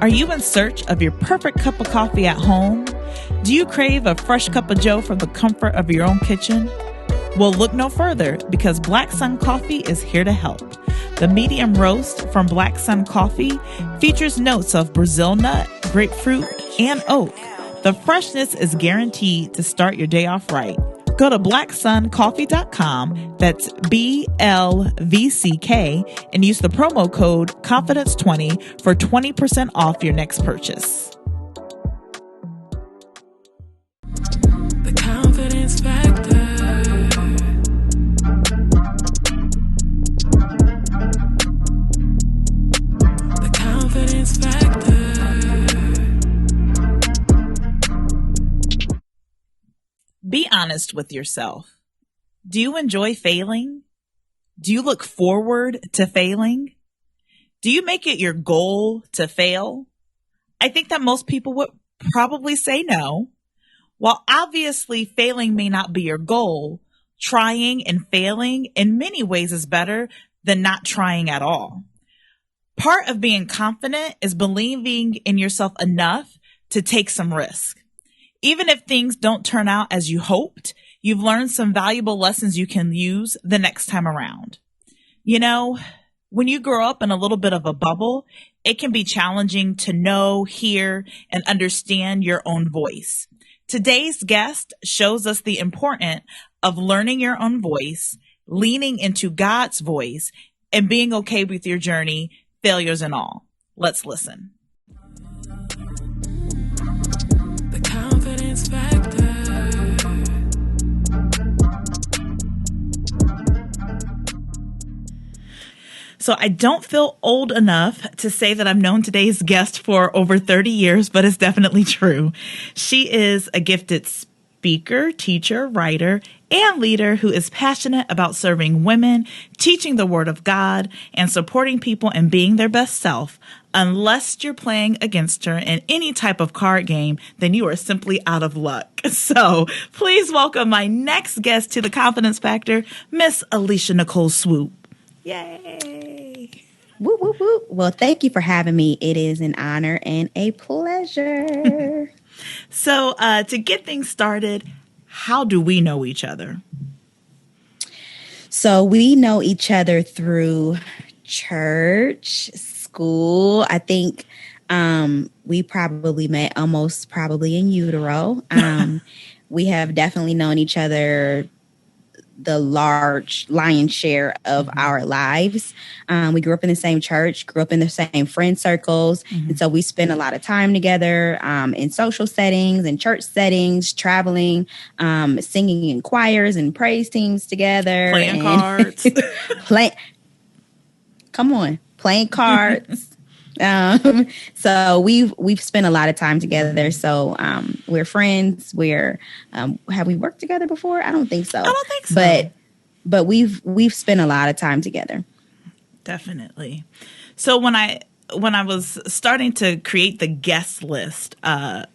Are you in search of your perfect cup of coffee at home? Do you crave a fresh cup of joe from the comfort of your own kitchen? Well, look no further, because Black Sun Coffee is here to help. The medium roast from Black Sun Coffee features notes of Brazil nut, grapefruit, and oak. The freshness is guaranteed to start your day off right. Go to blacksuncoffee.com, that's BLVCK, and use the promo code Confidence20 for 20% off your next purchase. The Confidence Factor. The Confidence Factor. Be honest with yourself. Do you enjoy failing? Do you look forward to failing? Do you make it your goal to fail? I think that most people would probably say no. While obviously failing may not be your goal, trying and failing in many ways is better than not trying at all. Part of being confident is believing in yourself enough to take some risk. Even if things don't turn out as you hoped, you've learned some valuable lessons you can use the next time around. You know, when you grow up in a little bit of a bubble, it can be challenging to know, hear, and understand your own voice. Today's guest shows us the importance of learning your own voice, leaning into God's voice, and being okay with your journey, failures and all. Let's listen. Confidence Factor. So I don't feel old enough to say that I've known today's guest for over 30 years, but it's definitely true. She is a gifted speaker, teacher, writer, and leader who is passionate about serving women, teaching the Word of God, and supporting people in being their best self. Unless you're playing against her in any type of card game, then you are simply out of luck. So please welcome my next guest to the Confidence Factor, Miss Alecia Nicole Swoope. Yay! Woo, woo, woo. Well, thank you for having me. It is an honor and a pleasure. So to get things started, how do we know each other? So we know each other through church, school. I think we probably met almost probably in utero. We have definitely known each other the lion's share of our lives. We grew up in the same church, grew up in the same friend circles. Mm-hmm. And so we spent a lot of time together in social settings and church settings, traveling, singing in choirs and praise teams together. Playing cards. Playing cards. So we've spent a lot of time together. So we're friends. Have we worked together before? I don't think so. I don't think so. But we've spent a lot of time together. Definitely. So when I was starting to create the guest list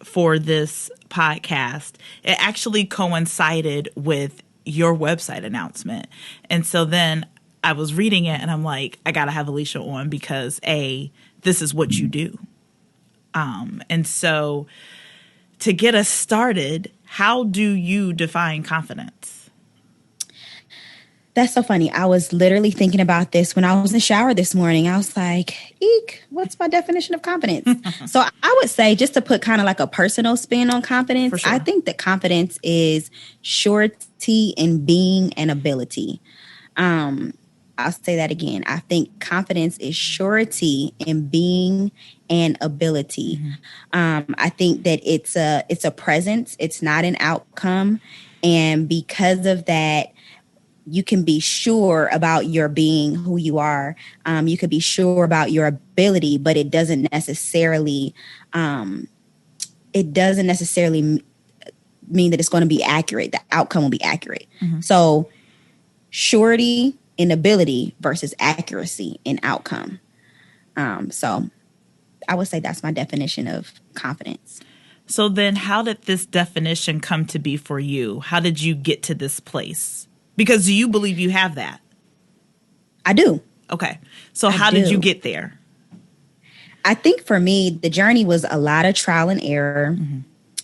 for this podcast, it actually coincided with your website announcement. And so then I was reading it and I'm like, I got to have Alecia on because this is what you do. And so to get us started, how do you define confidence? That's so funny. I was literally thinking about this when I was in the shower this morning. I was like, eek, what's my definition of confidence? So I would say, just to put kind of like a personal spin on confidence, sure. I think that confidence is surety in being and ability. I'll say that again. I think confidence is surety in being and ability. Mm-hmm. I think that it's a presence. It's not an outcome. And because of that, you can be sure about your being who you are. You could be sure about your ability, but it doesn't necessarily mean that it's going to be accurate. The outcome will be accurate. Mm-hmm. So surety in ability versus accuracy in outcome. So I would say that's my definition of confidence. So then how did this definition come to be for you? How did you get to this place? Because do you believe you have that? I do. Okay. So how did you get there? I think for me, the journey was a lot of trial and error.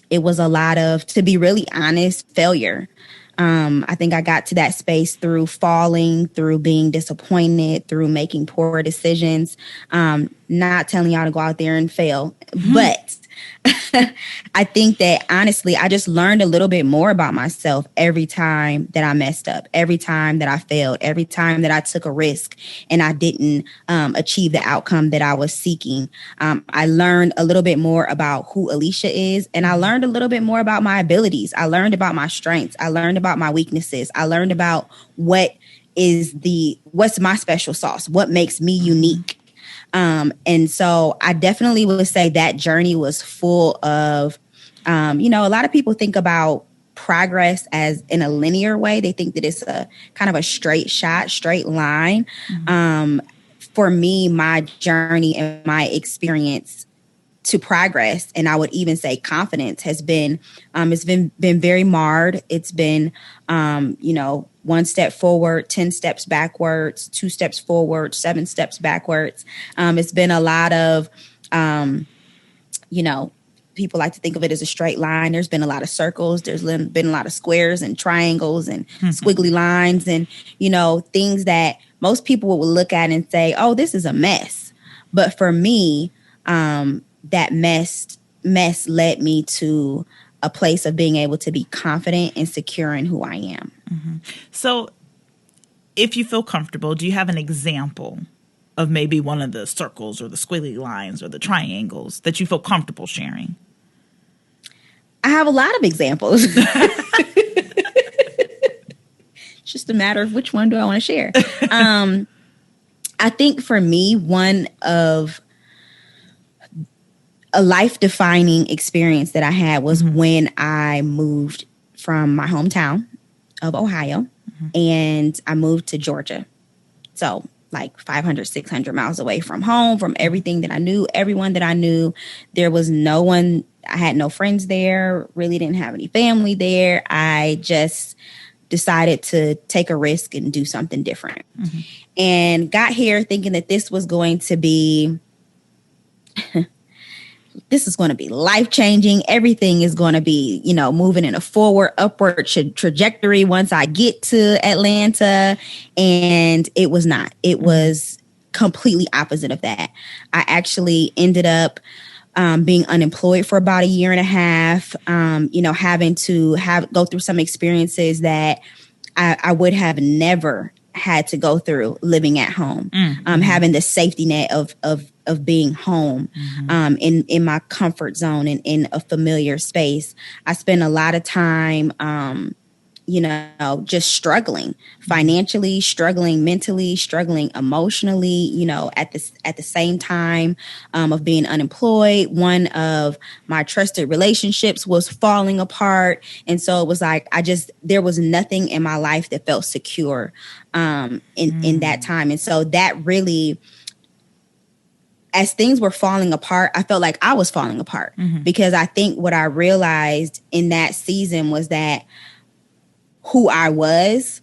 It was a lot of, to be really honest, failure. I think I got to that space through falling, through being disappointed, through making poor decisions. Not telling y'all to go out there and fail, but I think that honestly, I just learned a little bit more about myself every time that I messed up, every time that I failed, every time that I took a risk and I didn't achieve the outcome that I was seeking. I learned a little bit more about who Alecia is, and I learned a little bit more about my abilities. I learned about my strengths. I learned about my weaknesses. I learned about what's my special sauce, what makes me unique. And so I definitely would say that journey was full of, a lot of people think about progress as in a linear way. They think that it's a kind of a straight shot, straight line. For me, my journey and my experience to progress, and I would even say confidence, has been, it's been very marred. It's been, 1 step forward, 10 steps backwards, 2 steps forward, 7 steps backwards. It's been a lot of, people like to think of it as a straight line. There's been a lot of circles. There's been a lot of squares and triangles and squiggly lines and, things that most people would look at and say, oh, this is a mess. But for me, that mess led me to a place of being able to be confident and secure in who I am. So if you feel comfortable, do you have an example of maybe one of the circles or the squiggly lines or the triangles that you feel comfortable sharing? I have a lot of examples. It's just a matter of which one do I want to share. I think for me, one of a life-defining experience that I had was when I moved from my hometown of Ohio and I moved to Georgia. So like 500, 600 miles away from home, from everything that I knew, everyone that I knew. There was no one, I had no friends there, really didn't have any family there. I just decided to take a risk and do something different. And got here thinking that this was going to be life-changing. Everything is going to be, moving in a forward, upward trajectory once I get to Atlanta. And it was not. It was completely opposite of that. I actually ended up being unemployed for about a year and a half, having to go through some experiences that I would have never had to go through living at home, having the safety net of being home, in my comfort zone and in a familiar space. I spent a lot of time, just struggling financially, struggling mentally, struggling emotionally, at the same time, of being unemployed. One of my trusted relationships was falling apart. And so it was like, there was nothing in my life that felt secure, in that time. And so that really, as things were falling apart, I felt like I was falling apart, because I think what I realized in that season was that who I was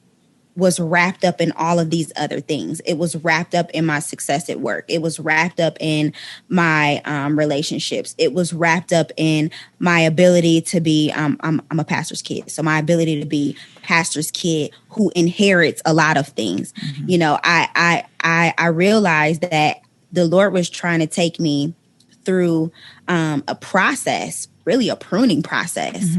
wrapped up in all of these other things. It was wrapped up in my success at work. It was wrapped up in my relationships. It was wrapped up in my ability to be, I'm a pastor's kid. So my ability to be pastor's kid who inherits a lot of things. I realized that the Lord was trying to take me through a process, really a pruning process,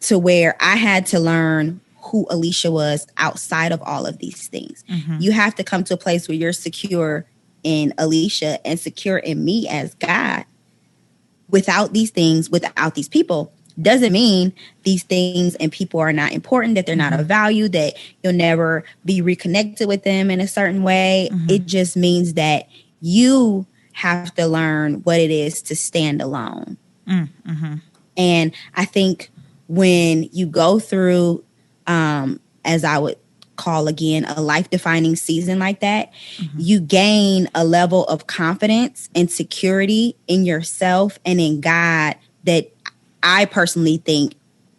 to where I had to learn who Alecia was outside of all of these things. You have to come to a place where you're secure in Alecia and secure in me as God. Without these things, without these people, doesn't mean these things and people are not important, that they're not of value, that you'll never be reconnected with them in a certain way. It just means that you have to learn what it is to stand alone. And I think when you go through, as I would call again, a life-defining season like that, you gain a level of confidence and security in yourself and in God that I personally think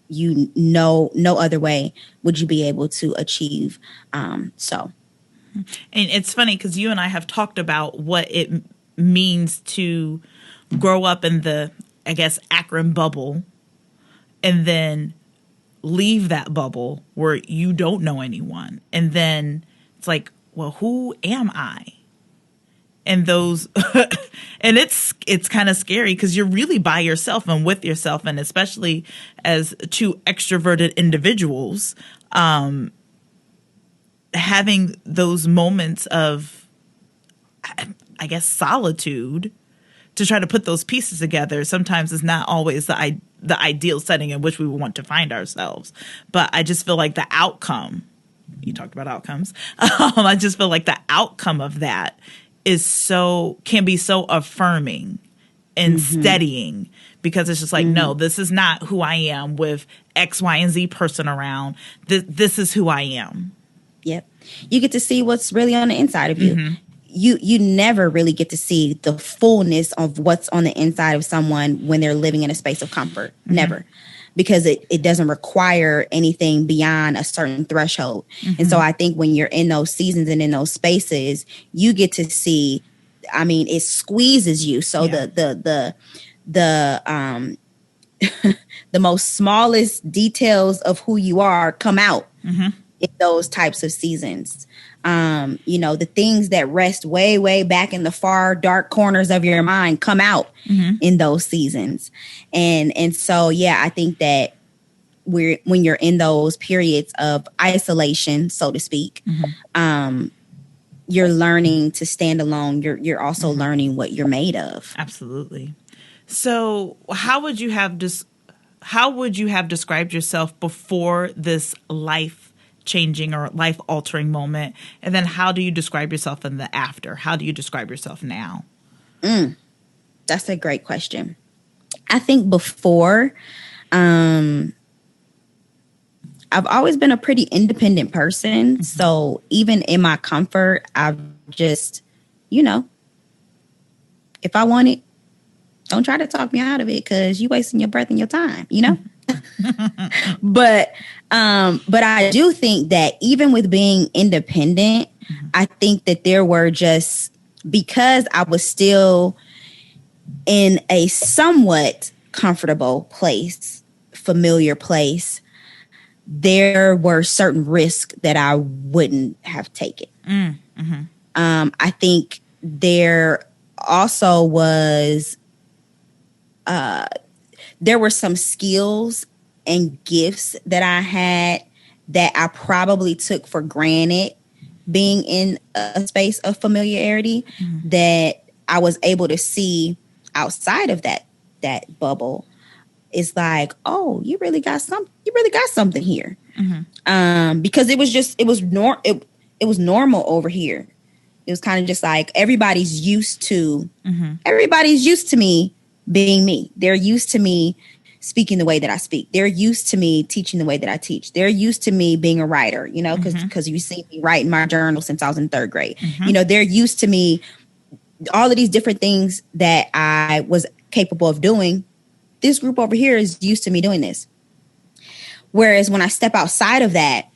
no other way would you be able to achieve. And it's funny because you and I have talked about what it means to grow up in the, I guess, Akron bubble and then leave that bubble where you don't know anyone. And then it's like, well, who am I? And those, and it's kind of scary because you're really by yourself and with yourself. And especially as two extroverted individuals, having those moments of, I guess, solitude to try to put those pieces together sometimes is not always the ideal setting in which we would want to find ourselves. But I just feel like the outcome, you talked about outcomes, I just feel like the outcome of that can be so affirming and steadying, because it's just like, no, this is not who I am with X, Y, and Z person around. This is who I am. Yep. You get to see what's really on the inside of you. You never really get to see the fullness of what's on the inside of someone when they're living in a space of comfort. Never. Because it doesn't require anything beyond a certain threshold. And so I think when you're in those seasons and in those spaces, you get to see, I mean, it squeezes you. So the most smallest details of who you are come out in those types of seasons. The things that rest way, way back in the far dark corners of your mind come out in those seasons. And so, yeah, I think that when you're in those periods of isolation, so to speak, you're learning to stand alone. You're also learning what you're made of. Absolutely. So how would you have described yourself before this life-changing or life-altering moment? And then how do you describe yourself in the after? How do you describe yourself now? That's a great question. I think before, I've always been a pretty independent person. So even in my comfort, I've just, if I want it, don't try to talk me out of it because you wasting your breath and your time, But I do think that even with being independent, I think that there were just, because I was still in a somewhat comfortable place, familiar place, there were certain risks that I wouldn't have taken. I think there also was, there were some skills and gifts that I had that I probably took for granted being in a space of familiarity that I was able to see outside of that bubble. It's like, oh, you really got something here. Because it was normal over here. It was kind of just like everybody's used to me being me. They're used to me speaking the way that I speak. They're used to me teaching the way that I teach. They're used to me being a writer, because you see me writing my journal since I was in 3rd grade. They're used to me, all of these different things that I was capable of doing. This group over here is used to me doing this. Whereas when I step outside of that,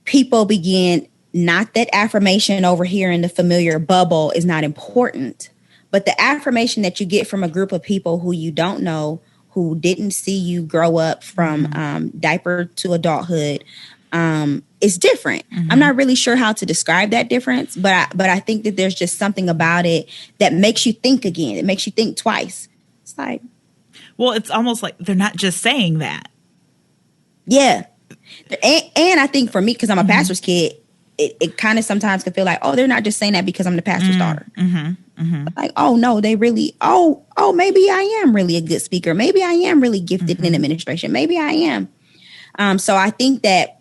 people begin, not that affirmation over here in the familiar bubble is not important, but the affirmation that you get from a group of people who you don't know, who didn't see you grow up from diaper to adulthood, is different. I'm not really sure how to describe that difference, but I think that there's just something about it that makes you think again. It makes you think twice. It's like, well, it's almost like they're not just saying that. Yeah. And I think for me, because I'm a pastor's kid, it kind of sometimes can feel like, oh, they're not just saying that because I'm the pastor's daughter. Like, oh, no, they really, oh, maybe I am really a good speaker. Maybe I am really gifted in administration. Maybe I am. So I think that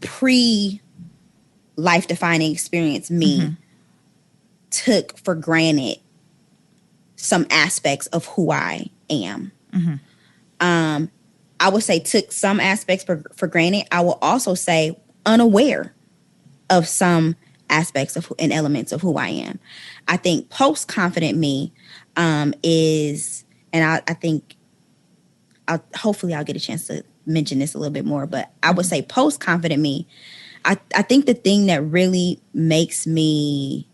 pre-life-defining experience, me took for granted some aspects of who I am. I would say took some aspects for granted. I will also say unaware of some aspects of and elements of who I am. I think post-confident me is, and I think hopefully I'll get a chance to mention this a little bit more, but I would say post-confident me, I think the thing that really makes me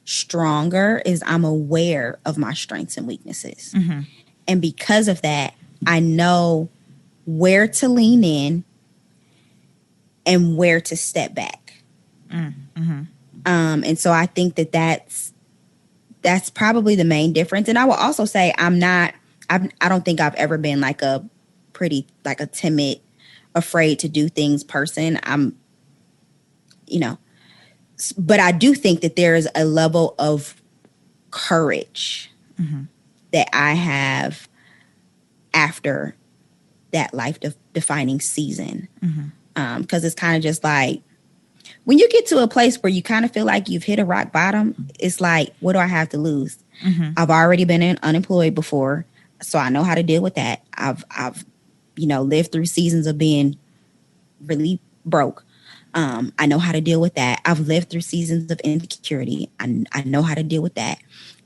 stronger is I'm aware of my strengths and weaknesses. And because of that, I know where to lean in and where to step back. And so I think that that's probably the main difference. And I will also say I don't think I've ever been like a timid, afraid to do things person. But I do think that there is a level of courage that I have after that life defining season. Because it's kind of just like, when you get to a place where you kind of feel like you've hit a rock bottom, it's like, what do I have to lose? I've already been unemployed before, so I know how to deal with that. I've lived through seasons of being really broke. I know how to deal with that. I've lived through seasons of insecurity. I know how to deal with that.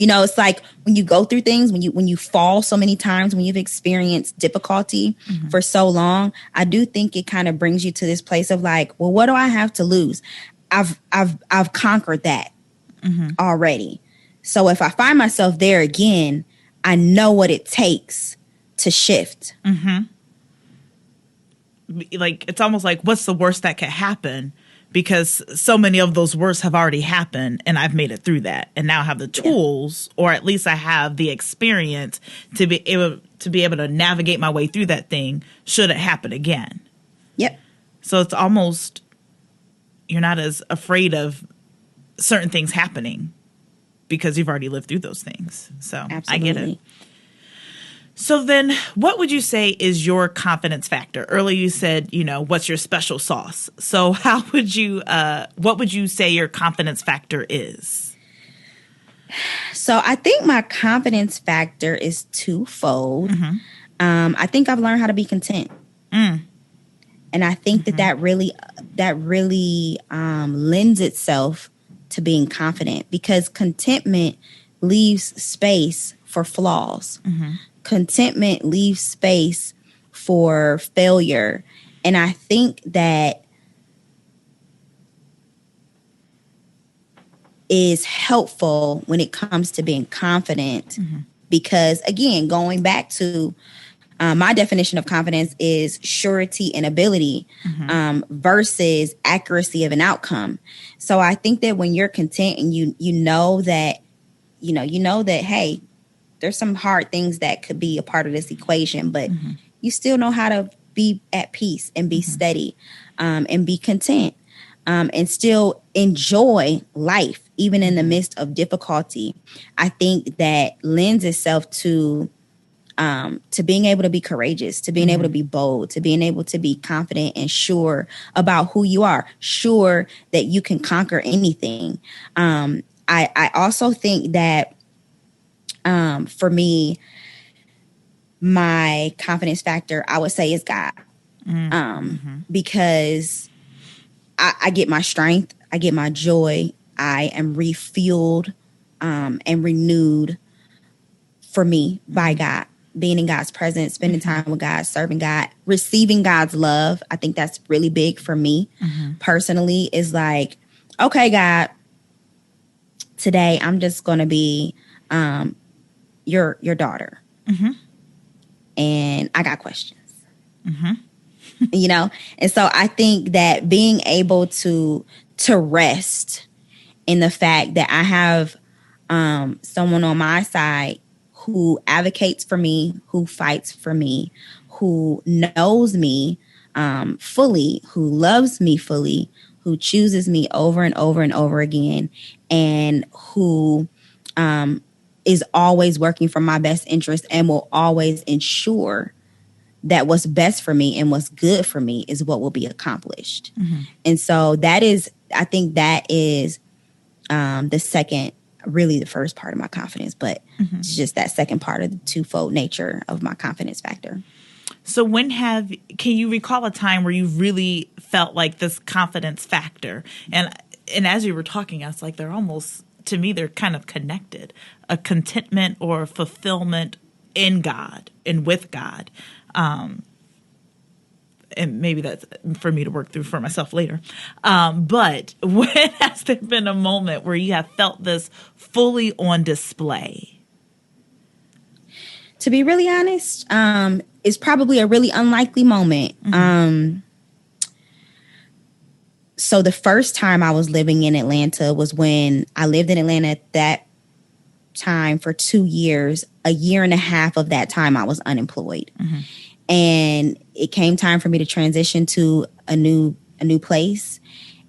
It's like when you go through things, when you fall so many times, when you've experienced difficulty for so long, I do think it kind of brings you to this place of like, well, what do I have to lose? I've conquered that already. So if I find myself there again, I know what it takes to shift. Like, it's almost like, what's the worst that could happen? Because so many of those worst have already happened, and I've made it through that, and now I have the tools, or at least I have the experience to be able to navigate my way through that thing should it happen again. Yep. So it's almost, you're not as afraid of certain things happening because you've already lived through those things. So absolutely. I get it. So then what would you say is your confidence factor? Earlier you said, what's your special sauce? So what would you say your confidence factor is? So I think my confidence factor is twofold. I think I've learned how to be content. And I think that really lends itself to being confident, because contentment leaves space for flaws. Contentment leaves space for failure. And I think that is helpful when it comes to being confident, because, again, going back to my definition of confidence is surety and ability versus accuracy of an outcome. So I think that when you're content and you know that, hey, there's some hard things that could be a part of this equation, but you still know how to be at peace and be steady and be content and still enjoy life, even in the midst of difficulty. I think that lends itself to being able to be courageous, to being able to be bold, to being able to be confident and sure about who you are, sure that you can conquer anything. I also think that for me, my confidence factor, I would say, is God. Because I get my strength, I get my joy, I am refueled and renewed for me by God. Being in God's presence, spending time with God, serving God, receiving God's love. I think that's really big for me personally, is like, okay, God, today I'm just going to be your daughter. And I got questions. And so I think that being able to rest in the fact that I have someone on my side who advocates for me, who fights for me, who knows me fully, who loves me fully, who chooses me over and over and over again, and who is always working for my best interest and will always ensure that what's best for me and what's good for me is what will be accomplished. And so I think that is the second, really the first part of my confidence, but it's just that second part of the twofold nature of my confidence factor. So can you recall a time where you really felt like this confidence factor? And as you were talking, I was like, to me, they're kind of connected. A contentment or fulfillment in God and with God. and maybe that's for me to work through for myself later. But when has there been a moment where you have felt this fully on display? To be really honest, it's probably a really unlikely moment. So the first time I was living in Atlanta was when I lived in Atlanta at that time for 2 years. A year and a half of that time I was unemployed. And it came time for me to transition to a new place.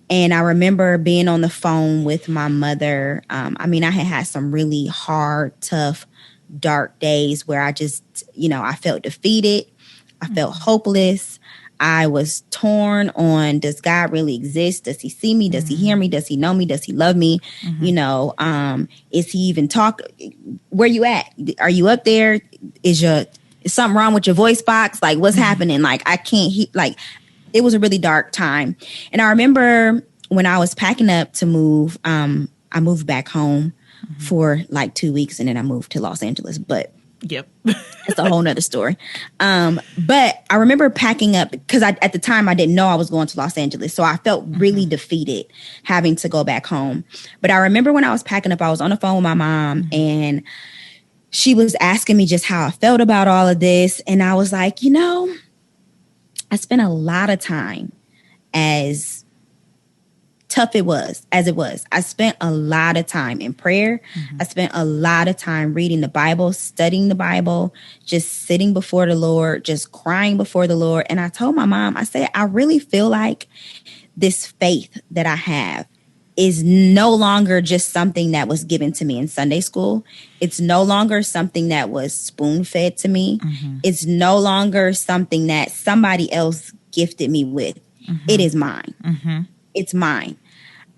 And I remember being on the phone with my mother. I had some really hard, tough, dark days where I just, I felt defeated. I felt hopeless. I was torn on, does God really exist? Does he see me? Does he hear me? Does he know me? Does he love me? Is he even where you at? Are you up there? Is something wrong with your voice box? Like, what's happening? Like, I can't it was a really dark time. And I remember when I was packing up to move, I moved back home for like 2 weeks, and then I moved to Los Angeles. But yep, it's a whole nother story. But I remember packing up because at the time I didn't know I was going to Los Angeles. So I felt really defeated having to go back home. But I remember when I was packing up, I was on the phone with my mom, and she was asking me just how I felt about all of this. And I was like, I spent a lot of time, as tough as it was. I spent a lot of time in prayer. I spent a lot of time reading the Bible, studying the Bible, just sitting before the Lord, just crying before the Lord. And I told my mom, I said, I really feel like this faith that I have is no longer just something that was given to me in Sunday school. It's no longer something that was spoon-fed to me. It's no longer something that somebody else gifted me with. It is mine. It's mine.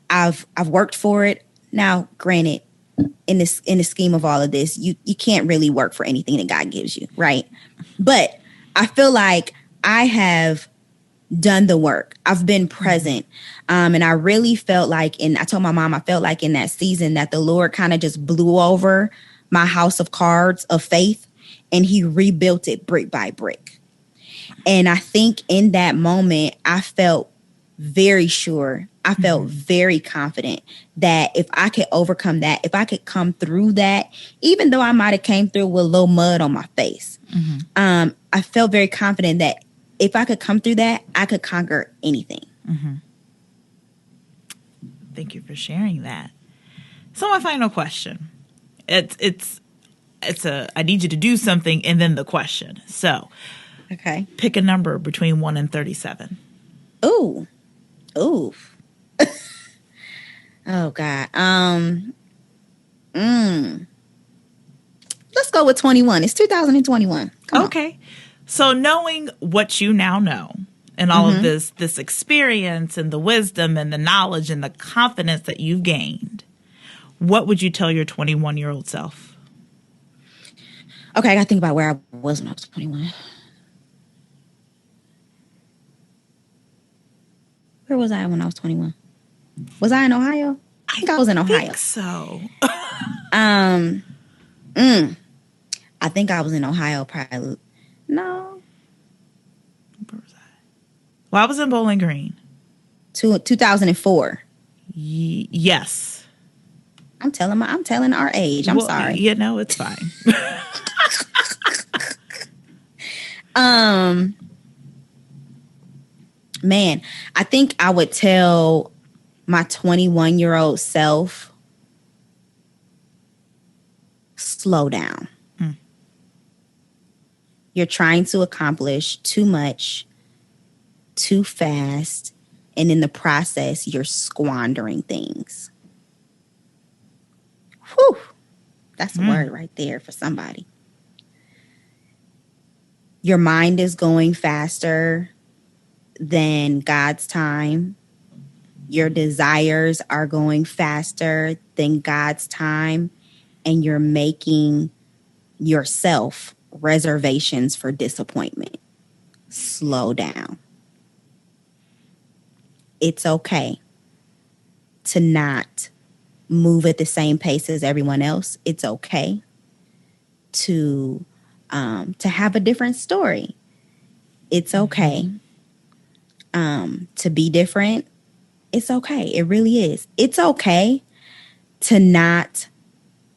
I've worked for it. Now, granted, in the scheme of all of this, you can't really work for anything that God gives you, right? But I feel like I have done the work. I've been present. And I really felt like, and I told my mom, I felt like in that season that the Lord kind of just blew over my house of cards of faith, and he rebuilt it brick by brick. And I think in that moment, I felt very sure. I felt very confident that if I could overcome that, if I could come through that, even though I might have came through with a little mud on my face, I felt very confident that if I could come through that, I could conquer anything. Thank you for sharing that. So my final question, it's I need you to do something and then the question. So, okay, pick a number between 1 and 37. Ooh. Oh God. Let's go with 21. It's 2021. Come on. Okay. So knowing what you now know and all of this experience and the wisdom and the knowledge and the confidence that you've gained, what would you tell your 21-year-old self? Okay, I got to think about where I was when I was 21. Where was I when I was 21? Was I in Ohio? I think I was in Ohio. I think so. I think I was in Ohio probably. No. Where was I? Well, I was in Bowling Green. 2004. Yes. I'm telling our age. I'm sorry. It's fine. Man, I think I would tell my 21-year-old self, slow down. You're trying to accomplish too much, too fast, and in the process, you're squandering things. Whew. That's a word right there for somebody. Your mind is going faster than God's time. Your desires are going faster than God's time, and you're making yourself reservations for disappointment. Slow down. It's okay to not move at the same pace as everyone else. It's okay to have a different story. It's okay to be different, it's okay. It really is. It's okay to not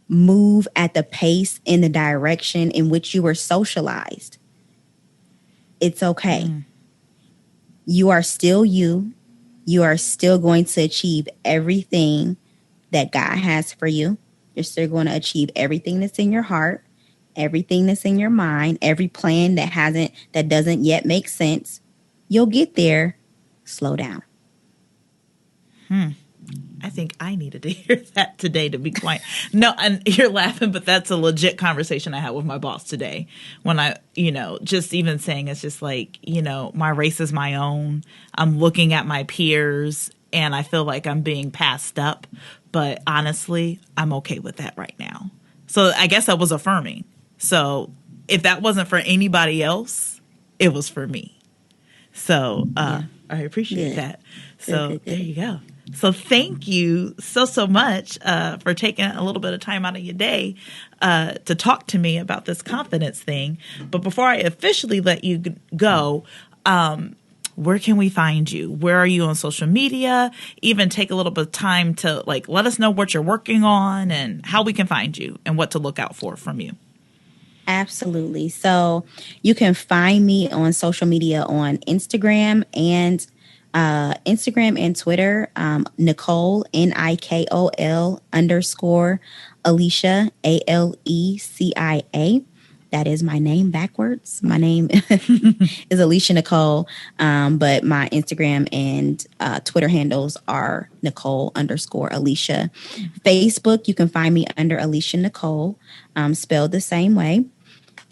move at the pace in the direction in which you were socialized. It's okay. You are still you. You are still going to achieve everything that God has for you. You're still going to achieve everything that's in your heart, everything that's in your mind, every plan that doesn't yet make sense. You'll get there. Slow down. I think I needed to hear that today, to be quite. No, and you're laughing, but that's a legit conversation I had with my boss today. When I, just even saying, it's just like, my race is my own. I'm looking at my peers and I feel like I'm being passed up. But honestly, I'm okay with that right now. So I guess I was affirming. So if that wasn't for anybody else, it was for me. So I appreciate that. So good. There you go. So thank you so much for taking a little bit of time out of your day to talk to me about this confidence thing. But before I officially let you go, where can we find you? Where are you on social media? Even take a little bit of time to let us know what you're working on and how we can find you and what to look out for from you. Absolutely. So you can find me on social media on Instagram and Twitter, Nicole, Nikol _Alecia, Alecia. That is my name backwards. My name is Alecia Nicole, but my Instagram and Twitter handles are Nicole _Alecia. Facebook, you can find me under Alecia Nicole, spelled the same way.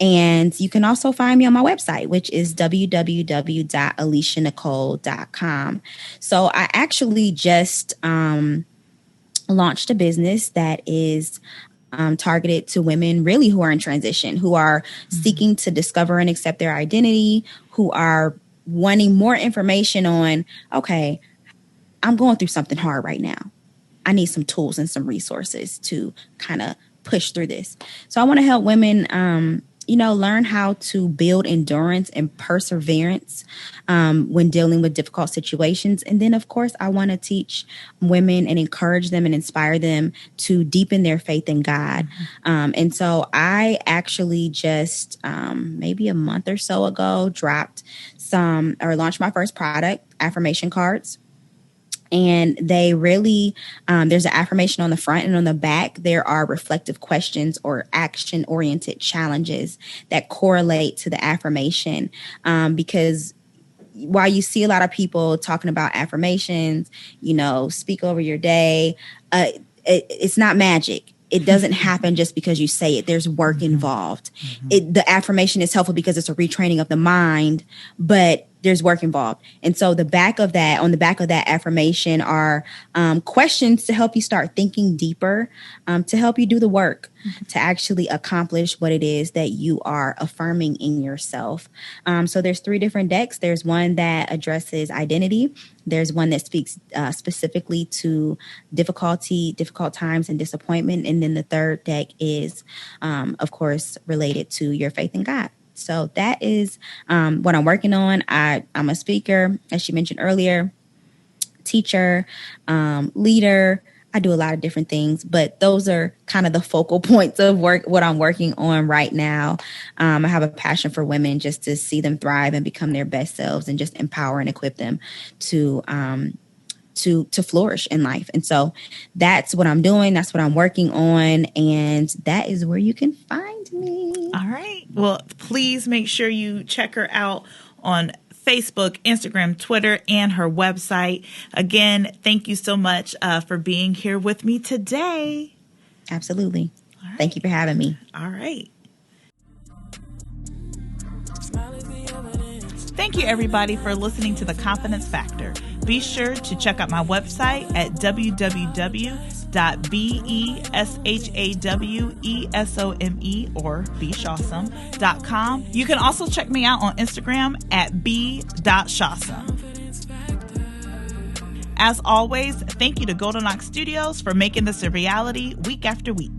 And you can also find me on my website, which is www.alecianicole.com. So I actually just launched a business that is targeted to women really who are in transition, who are seeking to discover and accept their identity, who are wanting more information on, okay, I'm going through something hard right now. I need some tools and some resources to kind of push through this. So I want to help women learn how to build endurance and perseverance when dealing with difficult situations. And then, of course, I want to teach women and encourage them and inspire them to deepen their faith in God. And so I actually just maybe a month or so ago launched my first product, affirmation cards. And they really, there's an affirmation on the front, and on the back, there are reflective questions or action-oriented challenges that correlate to the affirmation. Because while you see a lot of people talking about affirmations, speak over your day, it's not magic. It doesn't happen just because you say it. There's work involved. The affirmation is helpful because it's a retraining of the mind, but there's work involved. And so on the back of that affirmation are questions to help you start thinking deeper, to help you do the work, to actually accomplish what it is that you are affirming in yourself. So there's 3 different decks. There's one that addresses identity. There's one that speaks specifically to difficult times and disappointment. And then the third deck is, of course, related to your faith in God. So that is what I'm working on. I'm a speaker, as she mentioned earlier, teacher, leader. I do a lot of different things, but those are kind of the focal points of what I'm working on right now. I have a passion for women just to see them thrive and become their best selves and just empower and equip them to flourish in life. And so that's what I'm doing. That's what I'm working on. And that is where you can find me. All right. Well, please make sure you check her out on Facebook, Instagram, Twitter, and her website. Again, thank you so much for being here with me today. Absolutely. Right. Thank you for having me. All right. Thank you, everybody, for listening to The Confidence Factor. Be sure to check out my website at www.beshawesome or beshawesome.com. You can also check me out on Instagram at b.shawesome. As always, thank you to Golden Ox Studios for making this a reality week after week.